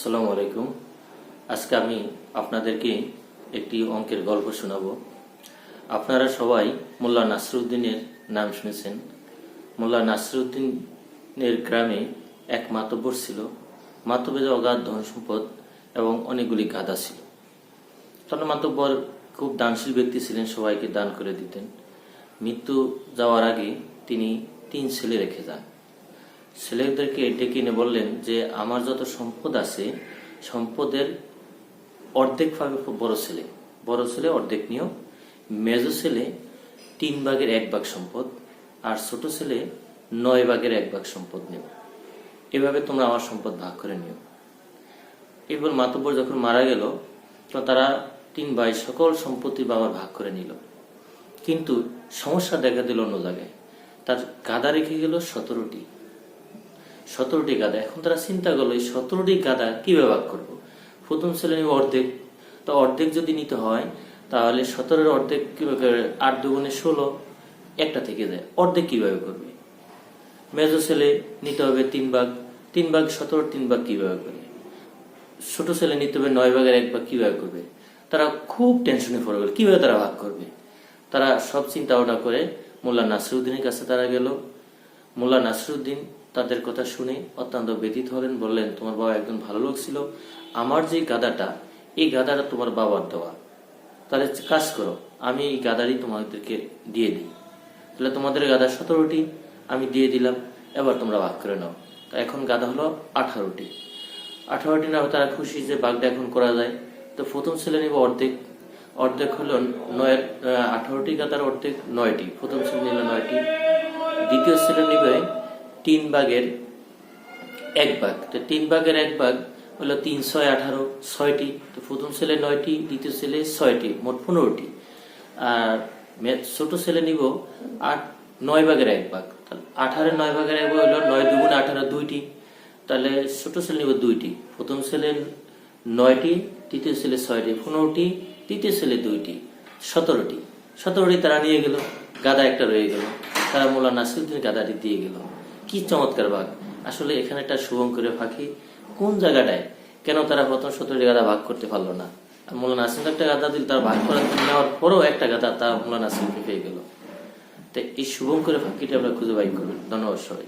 আসসালামু আলাইকুম। আজকে আমি আপনাদেরকে একটি অঙ্কের গল্প শোনাবো। আপনারা সবাই মোল্লা নাসরুদ্দিনের নাম শুনেছেন। মোল্লা নাসরুদ্দিনের গ্রামে এক মাতব্বর ছিল। মাতব্বরের অগাধ ধন সম্পদ এবং অনেকগুলি গাধা ছিল। তখন মাতব্বর খুব দানশীল ব্যক্তি ছিলেন, সবাইকে দান করে দিতেন। মৃত্যু যাওয়ার আগে তিনি 3 ছেলে রেখে যান। ছেলেদেরকে ডেকে এনে বললেন যে আমার যত সম্পদ আছে সম্পদের অর্ধেক পাবে বড় ছেলে অর্ধেক নিও, মেজো ছেলে 3 ভাগের 1 ভাগ সম্পদ, আর ছোট ছেলে 9 ভাগের 1 ভাগ সম্পদ নিও। এভাবে তোমরা আমার সম্পদ ভাগ করে নিও। এবার মাতব্বর যখন মারা গেল তখন তারা 3 ভাই সকল সম্পত্তি বাবার ভাগ করে নিল। কিন্তু সমস্যা দেখা দিল অন্য জায়গায়। তার গাদা রেখে গেল 17টি গাদা। এখন তারা চিন্তা করলো এই 17টি গাদা কিভাবে ভাগ করবো। প্রথম ছেলে নিবে অর্ধেক, তো অর্ধেক যদি নিতে হয় তাহলে 17-এর অর্ধেক কিভাবে, 8 দুগুণে 16, একটা থেকে যায়, অর্ধেক কিভাবে করবে। মেজো ছেলে নিতে হবে 3 ভাগ, 3 ভাগ 17, 3 ভাগ কিভাবে করবে। ছোট ছেলে নিতে হবে 9 ভাগের 1 ভাগ কিভাবে করবে। তারা খুব টেনশনে পড়ে গেল কিভাবে তারা ভাগ করবে। তারা সব চিন্তা ভাবনা করে মোল্লা নাসরুদ্দিনের কাছে তারা গেল। মোল্লা নাসরুদ্দিন তাদের কথা শুনে অত্যন্ত ব্যথিত হলেন। বললেন, তোমার বাবা একজন ভালো লোক ছিল, আমার যে গাদাটা এই গাদাটা তোমার বাবার দেওয়া, তাহলে কাজ করো আমি এই গাদারই তোমাদেরকে দিয়ে দিই। তাহলে তোমাদের গাদা 17টি আমি দিয়ে দিলাম, এবার তোমরা ভাগ করে নাও। তা এখন গাদা হলো 18টি। 18টি না তারা খুশি যে ভাগটা এখন করা যায়। তো প্রথম ছেলে নিব অর্ধেক, অর্ধেক হলো 18টি গাদার অর্ধেক 9টি, প্রথম ছেলে নিল 9টি। দ্বিতীয় ছেলে নিবে 3 ভাগের 1 ভাগ। তো 3 ভাগের 1 ভাগ হলো 3, 6, 18, 6টি। তো প্রথম ছেলে 9টি, দ্বিতীয় ছেলে 6টি, মোট 15টি। আর ছোট ছেলে নিব 9 ভাগের 1 ভাগ। তাহলে 18-এর 9 ভাগের 1 ভাগ হলো 9 দুগুণে 18, 2টি। তাহলে ছোট ছেলে নিব 2টি, প্রথম ছেলে 9টি, দ্বিতীয় ছেলে 6টি, 15টি, তৃতীয় ছেলে 2টি, 17টি। 17টি তারা নিয়ে গেল, গাদা একটা রয়ে গেল। তারা মোল্লা নাসরুদ্দিনের গাদাটি দিয়ে গেল। কি চমৎকার ভাগ। আসলে এখানে একটা শুভঙ্করের ফাঁকি। কোন জায়গাটায় কেন তারা প্রথম 17টি গাদা ভাগ করতে পারলো না। আর মোল্লা নাসরুদ্দিন একটা গাদা দিল, তারা ভাগ করে নেওয়ার পরও একটা গাদা তা মোল্লা নাসরুদ্দিন পেয়ে গেল। তো এই শুভঙ্করের ফাঁকিটা আমরা খুঁজে বাই করবেন। ধন্যবাদ সবাই।